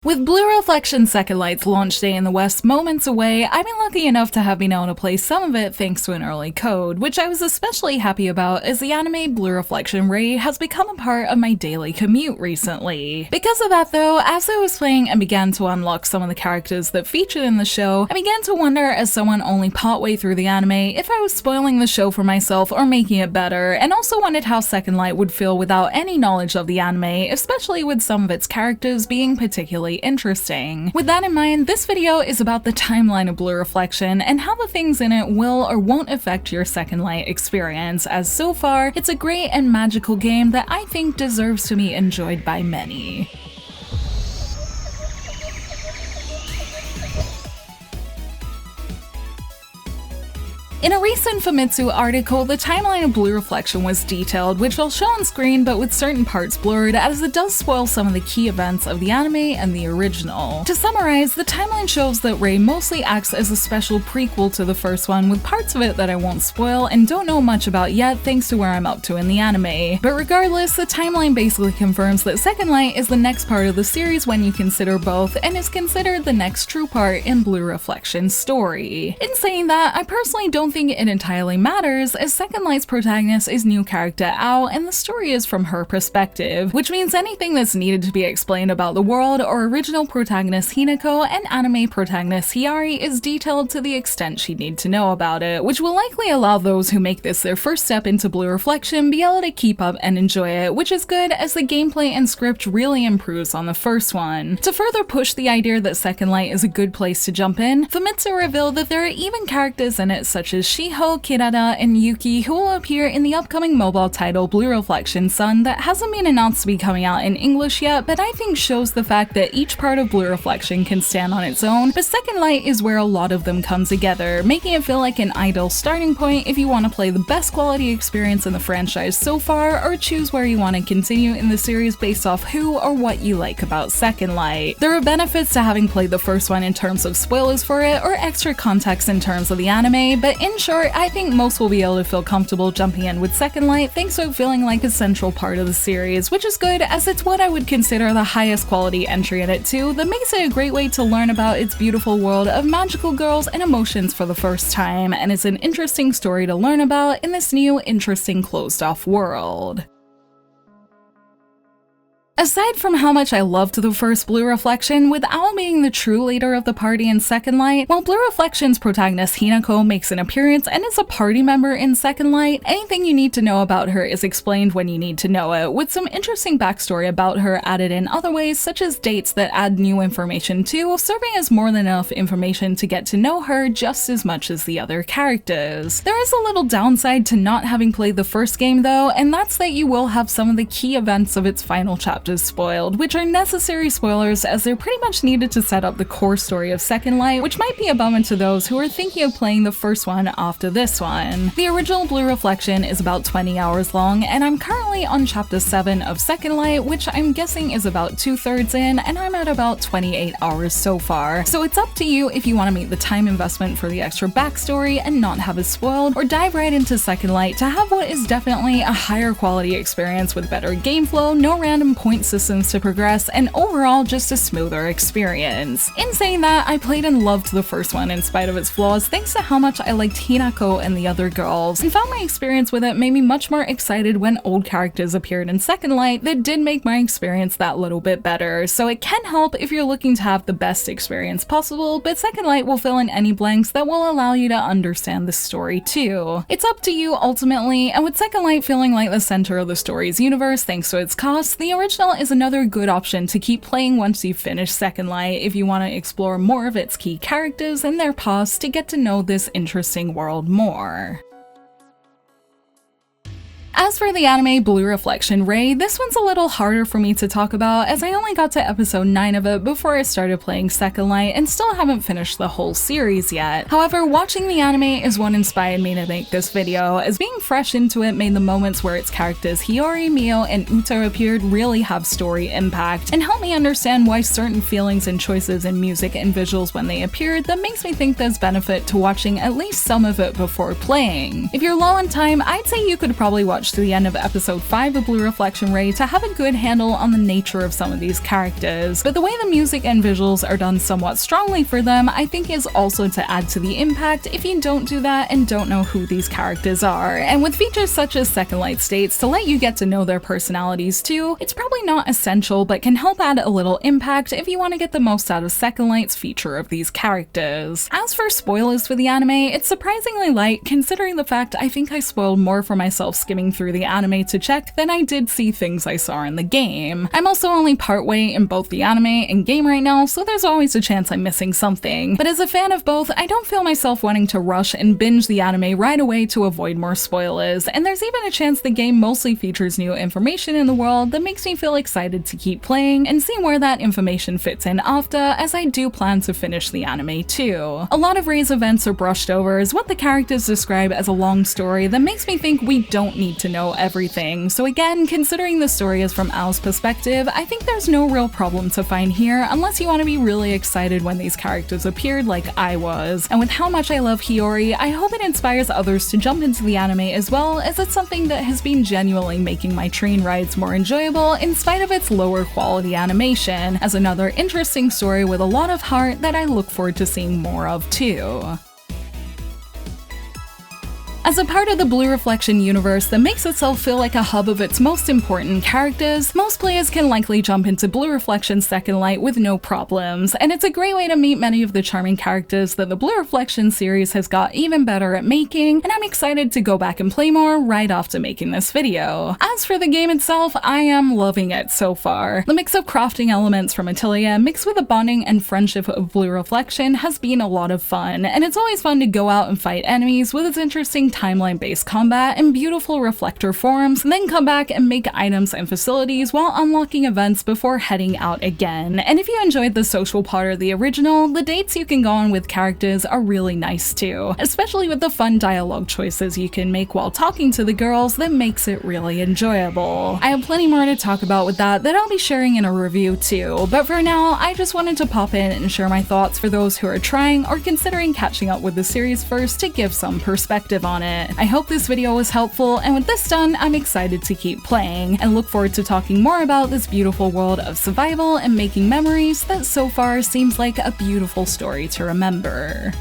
With Blue Reflection Second Light's launch day in the West moments away, I've been lucky enough to have been able to play some of it thanks to an early code, which I was especially happy about as the anime Blue Reflection Ray has become a part of my daily commute recently. Because of that though, as I was playing and began to unlock some of the characters that featured in the show, I began to wonder as someone only partway through the anime if I was spoiling the show for myself or making it better, and also wondered how Second Light would feel without any knowledge of the anime, especially with some of its characters being particularly interesting. With that in mind, this video is about the timeline of Blue Reflection and how the things in it will or won't affect your Second Light experience, as so far, it's a great and magical game that I think deserves to be enjoyed by many. In a recent Famitsu article, the timeline of Blue Reflection was detailed, which I'll show on screen but with certain parts blurred, as it does spoil some of the key events of the anime and the original. To summarize, the timeline shows that Rei mostly acts as a special prequel to the first one, with parts of it that I won't spoil and don't know much about yet thanks to where I'm up to in the anime. But regardless, the timeline basically confirms that Second Light is the next part of the series when you consider both, and is considered the next true part in Blue Reflection's story. In saying that, I personally don't think it entirely matters, as Second Light's protagonist is new character Ao, and the story is from her perspective, which means anything that's needed to be explained about the world or original protagonist Hinako and anime protagonist Hiyari is detailed to the extent she'd need to know about it, which will likely allow those who make this their first step into Blue Reflection be able to keep up and enjoy it, which is good as the gameplay and script really improves on the first one. To further push the idea that Second Light is a good place to jump in, Famitsu revealed that there are even characters in it such as Shiho, Kirada, and Yuki who will appear in the upcoming mobile title Blue Reflection Sun that hasn't been announced to be coming out in English yet, but I think shows the fact that each part of Blue Reflection can stand on its own, but Second Light is where a lot of them come together, making it feel like an ideal starting point if you want to play the best quality experience in the franchise so far, or choose where you want to continue in the series based off who or what you like about Second Light. There are benefits to having played the first one in terms of spoilers for it, or extra context in terms of the anime, but in short, I think most will be able to feel comfortable jumping in with Second Light thanks to it feeling like a central part of the series, which is good as it's what I would consider the highest quality entry in it too, that makes it a great way to learn about its beautiful world of magical girls and emotions for the first time, and it's an interesting story to learn about in this new, interesting closed-off world. Aside from how much I loved the first Blue Reflection, with Ao being the true leader of the party in Second Light, while Blue Reflection's protagonist Hinako makes an appearance and is a party member in Second Light, anything you need to know about her is explained when you need to know it, with some interesting backstory about her added in other ways, such as dates that add new information too, serving as more than enough information to get to know her just as much as the other characters. There is a little downside to not having played the first game though, and that's that you will have some of the key events of its final chapter spoiled, which are necessary spoilers as they're pretty much needed to set up the core story of Second Light, which might be a bummer to those who are thinking of playing the first one after this one. The original Blue Reflection is about 20 hours long, and I'm currently on chapter 7 of Second Light, which I'm guessing is about 2/3 in, and I'm at about 28 hours so far. So it's up to you if you want to make the time investment for the extra backstory and not have it spoiled, or dive right into Second Light to have what is definitely a higher quality experience with better game flow, no random point systems to progress, and overall just a smoother experience. In saying that, I played and loved the first one in spite of its flaws thanks to how much I liked Hinako and the other girls, and found my experience with it made me much more excited when old characters appeared in Second Light that did make my experience that little bit better, so it can help if you're looking to have the best experience possible, but Second Light will fill in any blanks that will allow you to understand the story too. It's up to you ultimately, and with Second Light feeling like the center of the story's universe thanks to its cast, the original is another good option to keep playing once you've finished Second Light if you want to explore more of its key characters and their past to get to know this interesting world more. As for the anime Blue Reflection Ray, this one's a little harder for me to talk about as I only got to episode 9 of it before I started playing Second Light and still haven't finished the whole series yet. However, watching the anime is what inspired me to make this video, as being fresh into it made the moments where its characters Hiyori, Mio, and Uta appeared really have story impact, and helped me understand why certain feelings and choices in music and visuals when they appeared that makes me think there's benefit to watching at least some of it before playing. If you're low on time, I'd say you could probably watch watched to the end of episode 5 of Blue Reflection Ray to have a good handle on the nature of some of these characters, but the way the music and visuals are done somewhat strongly for them, I think is also to add to the impact if you don't do that and don't know who these characters are. And with features such as Second Light states to let you get to know their personalities too, it's probably not essential but can help add a little impact if you want to get the most out of Second Light's feature of these characters. As for spoilers for the anime, it's surprisingly light considering the fact I think I spoiled more for myself skimming through the anime to check than I did see things I saw in the game. I'm also only partway in both the anime and game right now, so there's always a chance I'm missing something. But as a fan of both, I don't feel myself wanting to rush and binge the anime right away to avoid more spoilers, and there's even a chance the game mostly features new information in the world that makes me feel excited to keep playing and see where that information fits in after, as I do plan to finish the anime too. A lot of Ray's events are brushed over as what the characters describe as a long story that makes me think we don't need to know everything, so again, considering the story is from Ao's perspective, I think there's no real problem to find here unless you want to be really excited when these characters appeared like I was. And with how much I love Hiyori, I hope it inspires others to jump into the anime as well, as it's something that has been genuinely making my train rides more enjoyable in spite of its lower quality animation, as another interesting story with a lot of heart that I look forward to seeing more of too. As a part of the Blue Reflection universe that makes itself feel like a hub of its most important characters, most players can likely jump into Blue Reflection Second Light with no problems, and it's a great way to meet many of the charming characters that the Blue Reflection series has got even better at making, and I'm excited to go back and play more right after making this video. As for the game itself, I am loving it so far. The mix of crafting elements from Atelier mixed with the bonding and friendship of Blue Reflection has been a lot of fun, and it's always fun to go out and fight enemies with its interesting timeline-based combat and beautiful reflector forms, and then come back and make items and facilities while unlocking events before heading out again. And if you enjoyed the social part of the original, the dates you can go on with characters are really nice too, especially with the fun dialogue choices you can make while talking to the girls that makes it really enjoyable. I have plenty more to talk about with that I'll be sharing in a review too, but for now, I just wanted to pop in and share my thoughts for those who are trying or considering catching up with the series first to give some perspective on it. I hope this video was helpful, and with this done, I'm excited to keep playing, and look forward to talking more about this beautiful world of survival and making memories that so far seems like a beautiful story to remember.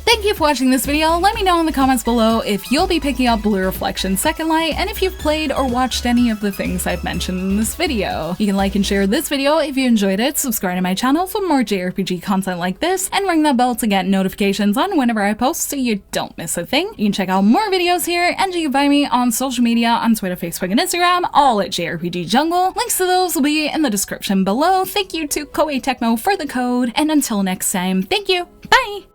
Thank you for watching this video. Let me know in the comments below if you'll be picking up Blue Reflection Second Light and if you've played or watched any of the things I've mentioned in this video. You can like and share this video if you enjoyed it, subscribe to my channel for more JRPG content like this, and ring that bell to get notifications on whenever I post so you don't miss a thing. You can check out more videos here, and you can find me on social media on Twitter, Facebook, and Instagram, all at JRPG Jungle. Links to those will be in the description below. Thank you to Koei Tecmo for the code, and until next time, thank you, bye!